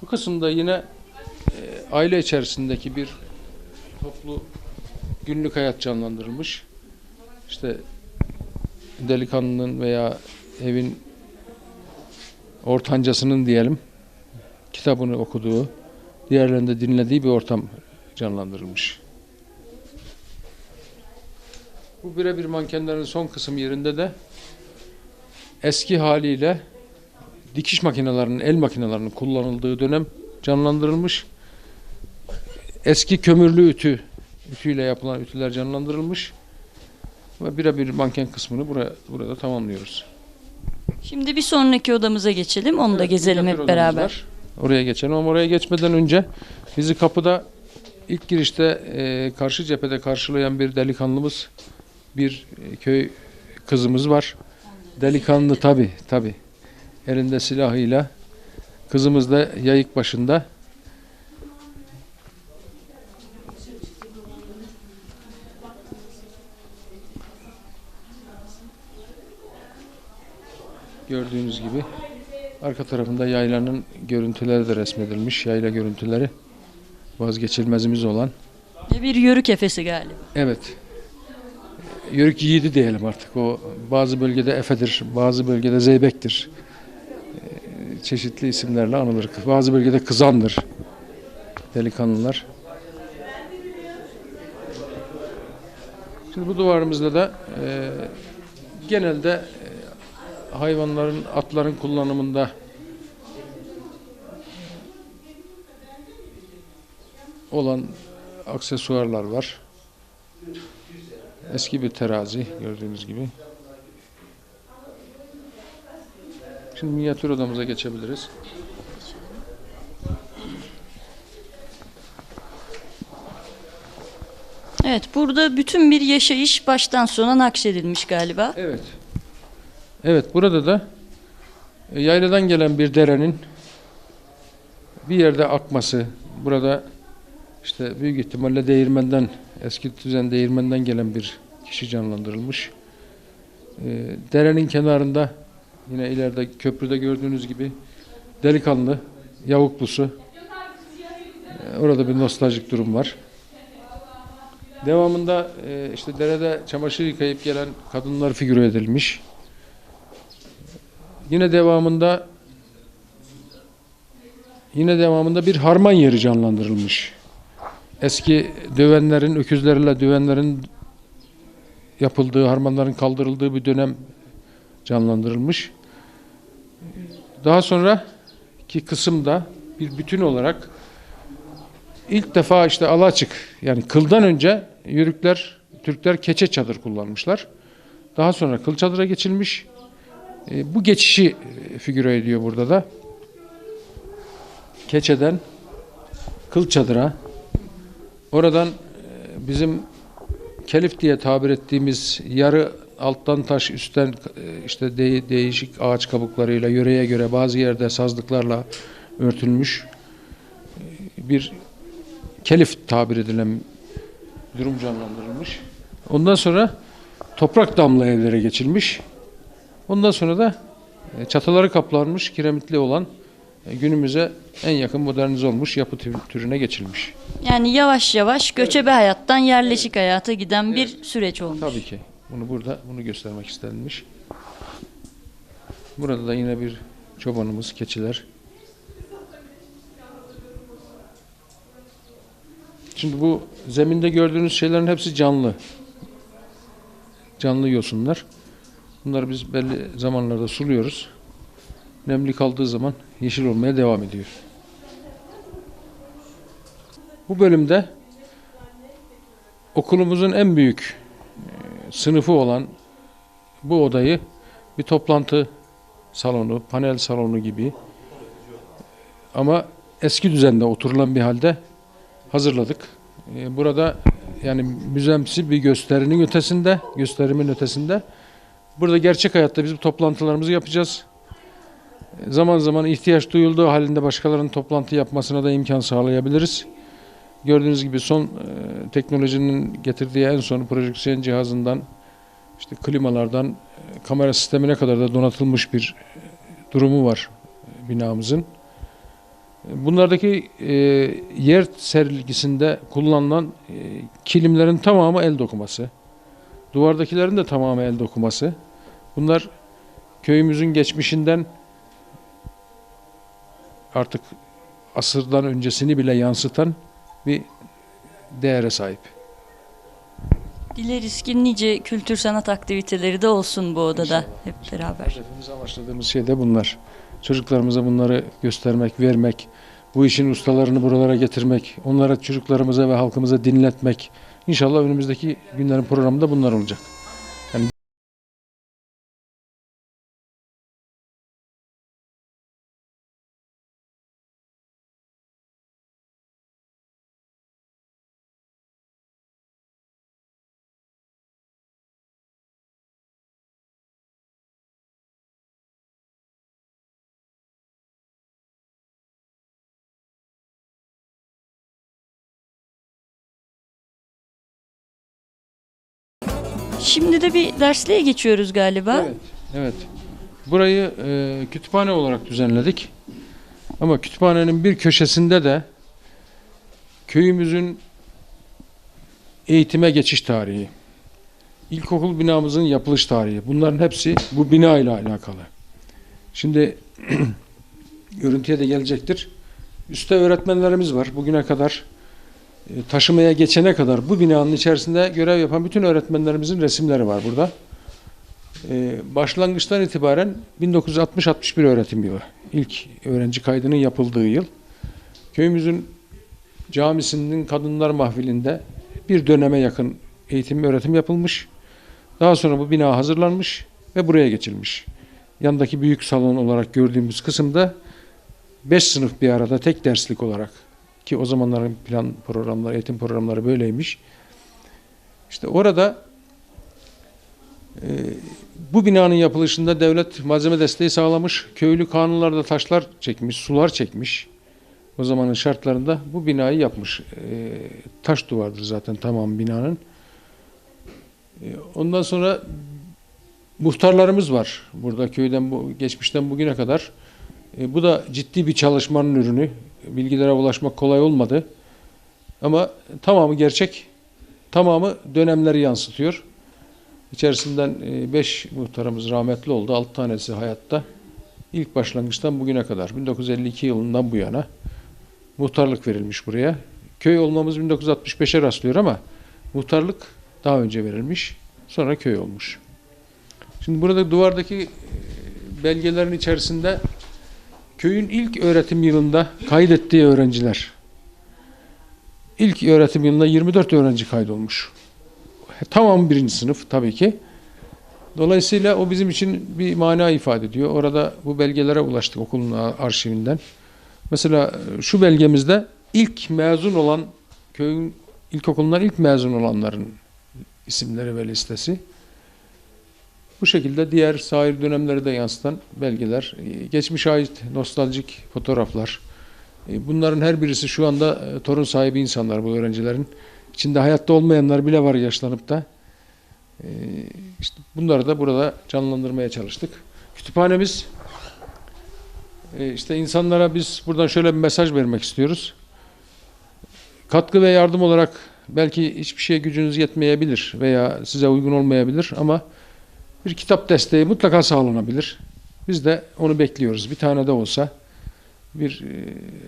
Bu kısımda yine aile içerisindeki bir toplu günlük hayat canlandırılmış. İşte delikanlının veya evin ortancasının diyelim kitabını okuduğu, diğerlerinde dinlediği bir ortam canlandırılmış. Bu birebir mankenlerin son kısım yerinde de eski haliyle dikiş makinelerinin, el makinelerinin kullanıldığı dönem canlandırılmış. Eski kömürlü ütüyle yapılan ütüler canlandırılmış. Ve birebir manken kısmını burada tamamlıyoruz. Şimdi bir sonraki odamıza geçelim. Onu da gezelim hep beraber. Var. Oraya geçelim ama oraya geçmeden önce bizi kapıda ilk girişte karşı cephede karşılayan bir delikanlımız, bir köy kızımız var. Delikanlı tabi. Elinde silahıyla. Kızımız da yayık başında. Gördüğünüz gibi arka tarafında yaylanın görüntüleri de resmedilmiş. Yayla görüntüleri vazgeçilmezimiz olan. Bir yörük efesi galiba. Evet. Yörük yiğidi diyelim artık. O bazı bölgede efedir, bazı bölgede zeybektir. Çeşitli isimlerle anılır. Bazı bölgede kızandır delikanlılar. Şimdi bu duvarımızda da genelde hayvanların, atların kullanımında olan aksesuarlar var. Eski bir terazi gördüğünüz gibi. Şimdi minyatür odamıza geçebiliriz. Evet, burada bütün bir yaşayış baştan sona nakşedilmiş galiba. Evet. Evet, burada da yayladan gelen bir derenin bir yerde akması, burada işte büyük ihtimalle değirmenden, eski düzen değirmenden gelen bir kişi canlandırılmış. Derenin kenarında yine ileride köprüde gördüğünüz gibi delikanlı, yavuklusu. Orada bir nostaljik durum var. Devamında işte derede çamaşır yıkayıp gelen kadınlar figüre edilmiş. Yine devamında bir harman yeri canlandırılmış. Eski dövenlerin, öküzlerle dövenlerin yapıldığı, harmanların kaldırıldığı bir dönem canlandırılmış. Daha sonraki kısımda bir bütün olarak ilk defa işte alaçık, yani kıldan önce Türkler keçe çadır kullanmışlar. Daha sonra kıl çadıra geçilmiş. Bu geçişi figüre ediyor burada da. Keçeden kıl çadıra, oradan bizim kelif diye tabir ettiğimiz yarı alttan taş, üstten işte değişik ağaç kabuklarıyla, yöreye göre bazı yerde sazlıklarla örtülmüş bir kelif tabir edilen durum canlandırılmış. Ondan sonra toprak damla evlere geçilmiş. Ondan sonra da çatıları kaplanmış, kiremitli olan günümüze en yakın modernize olmuş yapı türüne geçilmiş. Yani yavaş yavaş göçebe hayattan yerleşik hayata giden bir süreç olmuş. Tabii ki. Bunu göstermek istenmiş. Burada da yine bir çobanımız, keçiler. Şimdi bu zeminde gördüğünüz şeylerin hepsi canlı. Canlı yosunlar. Bunları biz belli zamanlarda suluyoruz. Nemli kaldığı zaman yeşil olmaya devam ediyor. Bu bölümde okulumuzun en büyük sınıfı olan bu odayı bir toplantı salonu, panel salonu gibi ama eski düzende oturulan bir halde hazırladık. Burada yani müzemsi bir gösterimin ötesinde burada gerçek hayatta biz bu toplantılarımızı yapacağız. Zaman zaman ihtiyaç duyulduğu halinde başkalarının toplantı yapmasına da imkan sağlayabiliriz. Gördüğünüz gibi son teknolojinin getirdiği en son projeksiyon cihazından, işte klimalardan, kamera sistemine kadar da donatılmış bir durumu var binamızın. Bunlardaki yer sergisinde kullanılan kilimlerin tamamı el dokuması. Duvardakilerin de tamamı el dokuması. Bunlar köyümüzün geçmişinden artık asırdan öncesini bile yansıtan bir değere sahip. Dileriz ki nice kültür sanat aktiviteleri de olsun bu odada hep beraber. Hepimiz amaçladığımız şey de bunlar. Çocuklarımıza bunları göstermek, vermek, bu işin ustalarını buralara getirmek, onlara, çocuklarımıza ve halkımıza dinletmek. İnşallah önümüzdeki günlerin programında bunlar olacak. Yani Şimdi de bir dersliğe geçiyoruz galiba. Evet. Burayı kütüphane olarak düzenledik. Ama kütüphanenin bir köşesinde de köyümüzün eğitime geçiş tarihi, ilkokul binamızın yapılış tarihi, bunların hepsi bu bina ile alakalı. Şimdi görüntüye de gelecektir. Üstte öğretmenlerimiz var. Bugüne kadar taşımaya geçene kadar bu binanın içerisinde görev yapan bütün öğretmenlerimizin resimleri var burada. Başlangıçtan itibaren 1960-61 öğretim yılı. İlk öğrenci kaydının yapıldığı yıl. Köyümüzün camisinin kadınlar mahfilinde bir döneme yakın eğitim öğretim yapılmış. Daha sonra bu bina hazırlanmış ve buraya geçilmiş. Yandaki büyük salon olarak gördüğümüz kısımda 5 sınıf bir arada tek derslik olarak, ki o zamanların plan programları, eğitim programları böyleymiş. İşte orada bu binanın yapılışında devlet malzeme desteği sağlamış. Köylü kanunlarda taşlar çekmiş, sular çekmiş. O zamanın şartlarında bu binayı yapmış. Taş duvardır zaten tamam binanın. Ondan sonra muhtarlarımız var. Burada köyden geçmişten bugüne kadar. Bu da ciddi bir çalışmanın ürünü. Bilgilere ulaşmak kolay olmadı. Ama tamamı gerçek. Tamamı dönemleri yansıtıyor. İçerisinden 5 muhtarımız rahmetli oldu. 6 tanesi hayatta. İlk başlangıçtan bugüne kadar 1952 yılından bu yana muhtarlık verilmiş buraya. Köy olmamız 1965'e rastlıyor ama muhtarlık daha önce verilmiş. Sonra köy olmuş. Şimdi burada duvardaki belgelerin içerisinde köyün ilk öğretim yılında kaydettiği öğrenciler. İlk öğretim yılında 24 öğrenci kaydolmuş. Tamam birinci sınıf tabii ki. Dolayısıyla o bizim için bir mana ifade ediyor. Orada bu belgelere ulaştık okulun arşivinden. Mesela şu belgemizde ilk mezun olan, köyün ilkokulundan ilk mezun olanların isimleri ve listesi. Bu şekilde diğer sahil dönemleri de yansıtan belgeler, geçmişe ait nostaljik fotoğraflar. Bunların her birisi şu anda torun sahibi insanlar, bu öğrencilerin. İçinde hayatta olmayanlar bile var yaşlanıp da. İşte bunları da burada canlandırmaya çalıştık. Kütüphanemiz, işte insanlara biz buradan şöyle bir mesaj vermek istiyoruz. Katkı ve yardım olarak belki hiçbir şeye gücünüz yetmeyebilir veya size uygun olmayabilir ama bir kitap desteği mutlaka sağlanabilir. Biz de onu bekliyoruz. Bir tane de olsa bir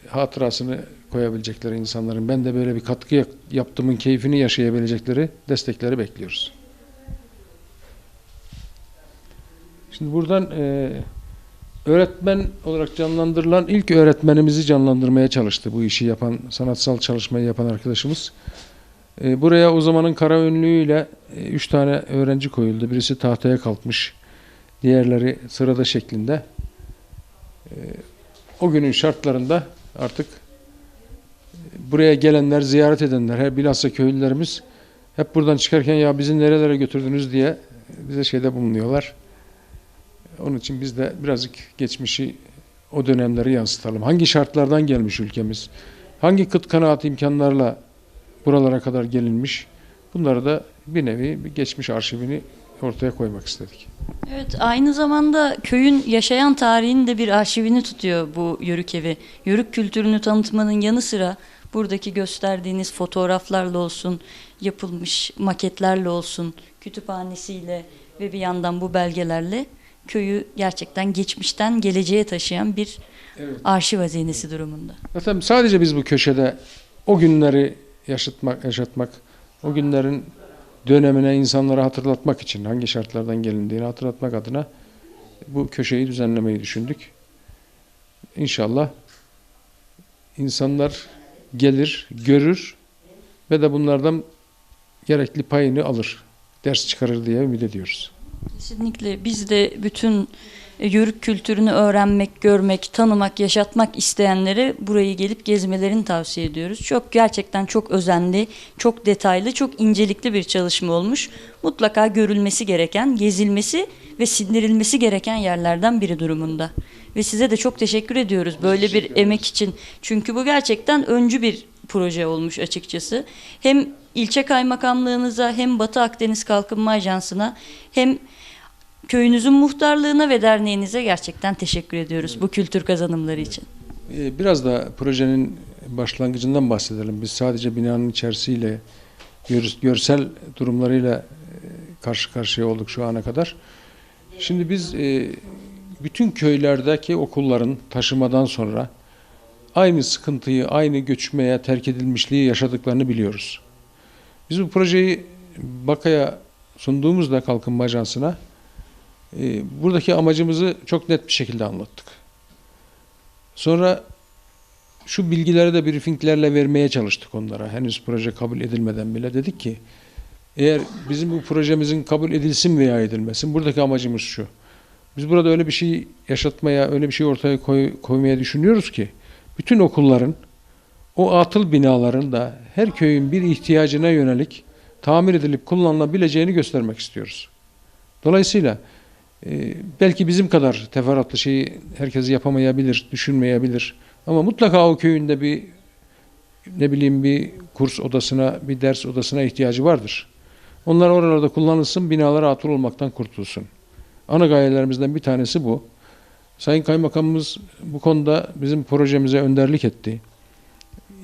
hatırasını koyabilecekleri insanların, ben de böyle bir katkı yaptığımın keyfini yaşayabilecekleri destekleri bekliyoruz. Şimdi buradan öğretmen olarak canlandırılan ilk öğretmenimizi canlandırmaya çalıştı bu işi yapan, sanatsal çalışmayı yapan arkadaşımız. Buraya o zamanın kara önlüğüyle 3 tane öğrenci koyuldu. Birisi tahtaya kalkmış, diğerleri sırada şeklinde. O günün şartlarında artık buraya gelenler, ziyaret edenler, bilhassa köylülerimiz hep buradan çıkarken ya bizi nerelere götürdünüz diye bize şeyde bulunuyorlar. Onun için biz de birazcık geçmişi, o dönemleri yansıtalım. Hangi şartlardan gelmiş ülkemiz, hangi kıt kanaat imkanlarla buralara kadar gelinmiş, bunları da bir nevi bir geçmiş arşivini ortaya koymak istedik. Evet, aynı zamanda köyün yaşayan tarihinin de bir arşivini tutuyor bu Yörük Evi. Yörük kültürünü tanıtmanın yanı sıra buradaki gösterdiğiniz fotoğraflarla olsun, yapılmış maketlerle olsun, kütüphanesiyle ve bir yandan bu belgelerle köyü gerçekten geçmişten geleceğe taşıyan bir arşiv hazinesi durumunda. Zaten sadece biz bu köşede o günleri yaşatmak, o günlerin dönemine insanlara hatırlatmak için, hangi şartlardan gelindiğini hatırlatmak adına bu köşeyi düzenlemeyi düşündük. İnşallah insanlar gelir, görür ve de bunlardan gerekli payını alır, ders çıkarır diye ümit ediyoruz. Kesinlikle biz de bütün Yörük kültürünü öğrenmek, görmek, tanımak, yaşatmak isteyenlere burayı gelip gezmelerini tavsiye ediyoruz. Gerçekten çok özenli, çok detaylı, çok incelikli bir çalışma olmuş. Mutlaka görülmesi gereken, gezilmesi ve sindirilmesi gereken yerlerden biri durumunda. Ve size de çok teşekkür ediyoruz böyle bir emek için. Çünkü bu gerçekten öncü bir proje olmuş açıkçası. Hem ilçe kaymakamlığınıza, hem Batı Akdeniz Kalkınma Ajansı'na, hem köyünüzün muhtarlığına ve derneğinize gerçekten teşekkür ediyoruz bu kültür kazanımları için. Biraz da projenin başlangıcından bahsedelim. Biz sadece binanın içerisiyle, görsel durumlarıyla karşı karşıya olduk şu ana kadar. Şimdi biz bütün köylerdeki okulların taşımadan sonra aynı sıkıntıyı, aynı göçmeye, terk edilmişliği yaşadıklarını biliyoruz. Biz bu projeyi BAKA'ya sunduğumuzda Kalkınma Ajansı'na buradaki amacımızı çok net bir şekilde anlattık. Sonra şu bilgileri de briefinglerle vermeye çalıştık onlara. Henüz proje kabul edilmeden bile dedik ki eğer bizim bu projemizin kabul edilsin veya edilmesin, buradaki amacımız şu. Biz burada öyle bir şey yaşatmaya, öyle bir şey ortaya koymaya düşünüyoruz ki bütün okulların, o atıl binaların da her köyün bir ihtiyacına yönelik tamir edilip kullanılabileceğini göstermek istiyoruz. Dolayısıyla belki bizim kadar teferruatlı şeyi herkes yapamayabilir, düşünmeyebilir. Ama mutlaka o köyünde bir bir kurs odasına, bir ders odasına ihtiyacı vardır. Onlar oralarda kullanılsın, binalar atıl olmaktan kurtulsun. Ana gayelerimizden bir tanesi bu. Sayın Kaymakamımız bu konuda bizim projemize önderlik etti.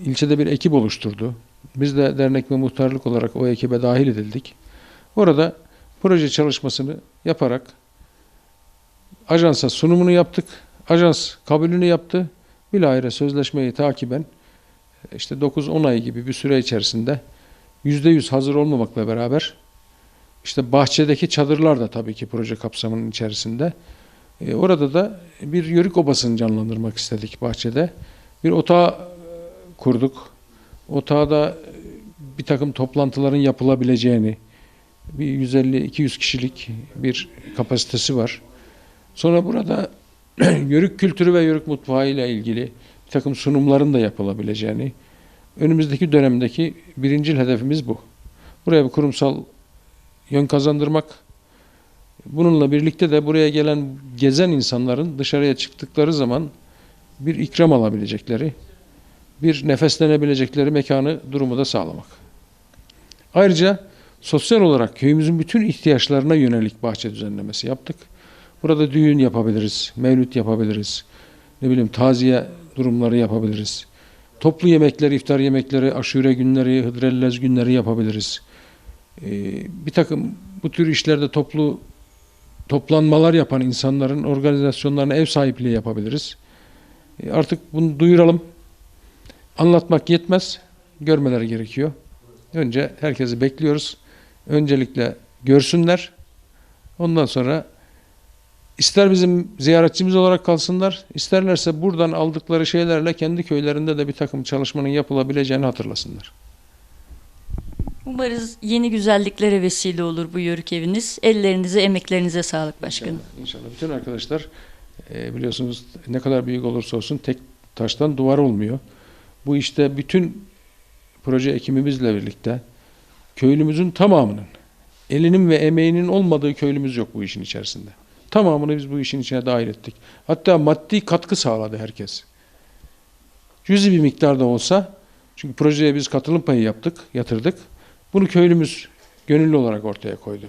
İlçede bir ekip oluşturdu. Biz de dernek ve muhtarlık olarak o ekibe dahil edildik. Orada proje çalışmasını yaparak ajansa sunumunu yaptık. ajans kabulünü yaptı. Bilahare sözleşmeyi takiben işte 9-10 ay gibi bir süre içerisinde %100 hazır olmamakla beraber işte bahçedeki çadırlar da tabii ki proje kapsamının içerisinde. Orada da bir Yörük Obası'nı canlandırmak istedik bahçede. Bir otağı kurduk. Otağda bir takım toplantıların yapılabileceğini, bir 150-200 kişilik bir kapasitesi var. Sonra burada Yörük kültürü ve Yörük mutfağı ile ilgili bir takım sunumların da yapılabileceğini, önümüzdeki dönemdeki birincil hedefimiz bu. Buraya bir kurumsal yön kazandırmak. Bununla birlikte de buraya gelen gezen insanların dışarıya çıktıkları zaman bir ikram alabilecekleri, bir nefeslenebilecekleri mekanı, durumu da sağlamak. Ayrıca sosyal olarak köyümüzün bütün ihtiyaçlarına yönelik bahçe düzenlemesi yaptık. Burada düğün yapabiliriz, mevlüt yapabiliriz, ne bileyim taziye durumları yapabiliriz. Toplu yemekleri, iftar yemekleri, aşure günleri, hıdrellez günleri yapabiliriz. Bir takım bu tür işlerde toplanmalar yapan insanların organizasyonlarına ev sahipliği yapabiliriz. Artık bunu duyuralım. Anlatmak yetmez, görmeleri gerekiyor. Önce herkesi bekliyoruz. Öncelikle görsünler. Ondan sonra ister bizim ziyaretçimiz olarak kalsınlar, isterlerse buradan aldıkları şeylerle kendi köylerinde de bir takım çalışmanın yapılabileceğini hatırlasınlar. Umarız yeni güzelliklere vesile olur bu Yörük eviniz. Ellerinize, emeklerinize sağlık başkanım. İnşallah. Bütün arkadaşlar biliyorsunuz ne kadar büyük olursa olsun tek taştan duvar olmuyor. Bu işte bütün proje ekibimizle birlikte köylümüzün tamamının elinin ve emeğinin olmadığı köylümüz yok bu işin içerisinde. Tamamını biz bu işin içine dahil ettik. Hatta maddi katkı sağladı herkes. Cüzi bir miktarda olsa, çünkü projeye biz katılım payı yatırdık. Bunu köylümüz gönüllü olarak ortaya koydu.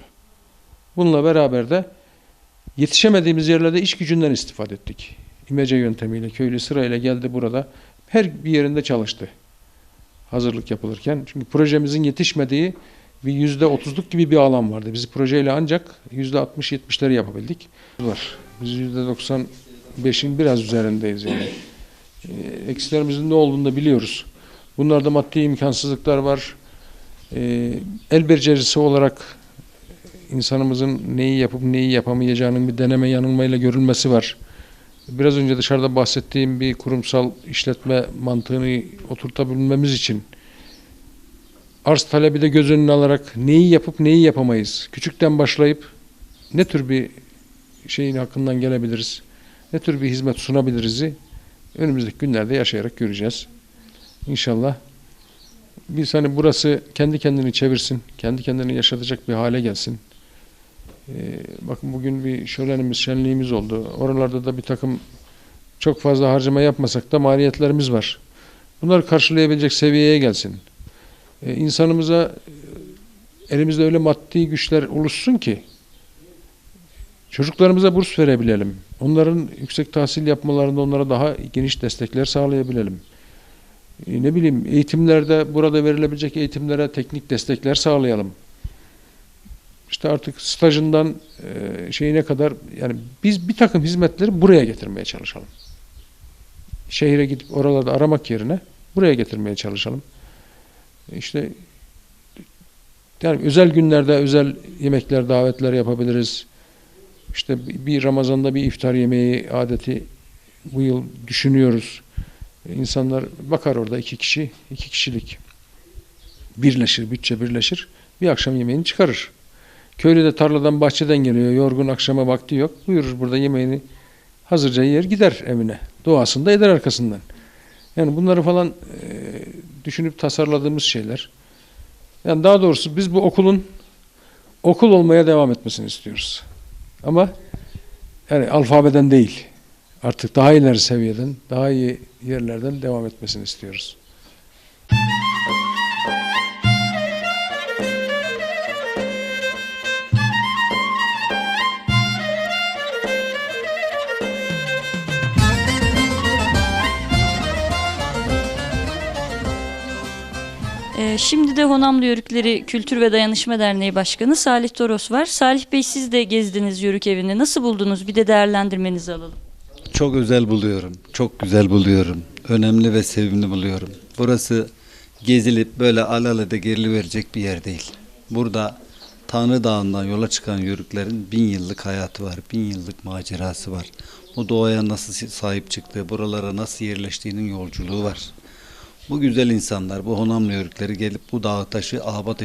Bununla beraber de yetişemediğimiz yerlerde iş gücünden istifade ettik. İmece yöntemiyle köylü sırayla geldi burada. Her bir yerinde çalıştı. Hazırlık yapılırken. Çünkü projemizin yetişmediği bir %30'luk gibi bir alan vardı. Biz projeyle ancak %60-70'leri yapabildik. Biz %95'in biraz üzerindeyiz yani. Eksilerimizin ne olduğunu da biliyoruz. Bunlarda maddi imkansızlıklar var. El becerisi olarak insanımızın neyi yapıp neyi yapamayacağının bir deneme yanılmayla görülmesi var. Biraz önce dışarıda bahsettiğim bir kurumsal işletme mantığını oturtabilmemiz için arz talebi de göz önüne alarak neyi yapıp neyi yapamayız. Küçükten başlayıp ne tür bir şeyin hakkından gelebiliriz, ne tür bir hizmet sunabiliriz'i önümüzdeki günlerde yaşayarak göreceğiz. İnşallah biz hani burası kendi kendini çevirsin, kendi kendini yaşatacak bir hale gelsin. Bakın bugün bir şölenimiz, şenliğimiz oldu. Oralarda da bir takım çok fazla harcama yapmasak da maliyetlerimiz var. Bunları karşılayabilecek seviyeye gelsin. İnsanımıza elimizde öyle maddi güçler oluşsun ki çocuklarımıza burs verebilelim. Onların yüksek tahsil yapmalarında onlara daha geniş destekler sağlayabilelim. Ne bileyim eğitimlerde burada verilebilecek eğitimlere teknik destekler sağlayalım. İşte artık stajından şeyine kadar yani biz bir takım hizmetleri buraya getirmeye çalışalım. Şehire gidip oralarda aramak yerine buraya getirmeye çalışalım. İşte yani özel günlerde özel yemekler, davetler yapabiliriz. İşte bir Ramazan'da bir iftar yemeği adeti bu yıl düşünüyoruz. İnsanlar bakar orada iki kişilik birleşir, bütçe birleşir. Bir akşam yemeğini çıkarır. Köylü de tarladan bahçeden geliyor, yorgun, akşama vakti yok. Buyurur burada yemeğini hazırca yer gider evine. Duasını da eder arkasından. Yani bunları falan düşünüp tasarladığımız şeyler. Yani daha doğrusu biz bu okulun okul olmaya devam etmesini istiyoruz. Ama yani alfabeden değil. Artık daha ileri seviyeden, daha iyi yerlerden devam etmesini istiyoruz. Şimdi de Honamlı Yörükleri Kültür ve Dayanışma Derneği Başkanı Salih Toros var. Salih Bey siz de gezdiniz Yörük evini. Nasıl buldunuz? Bir de değerlendirmenizi alalım. çok özel buluyorum. Çok güzel buluyorum. Önemli ve sevimli buluyorum. Burası gezilip böyle alelade geriliverecek bir yer değil. Burada Tanrı Dağı'ndan yola çıkan yörüklerin 1000 yıllık hayatı var. 1000 yıllık macerası var. Bu doğaya nasıl sahip çıktığı, buralara nasıl yerleştiğinin yolculuğu var. Bu güzel insanlar, bu Honamlı yörükleri gelip bu dağı taşı abat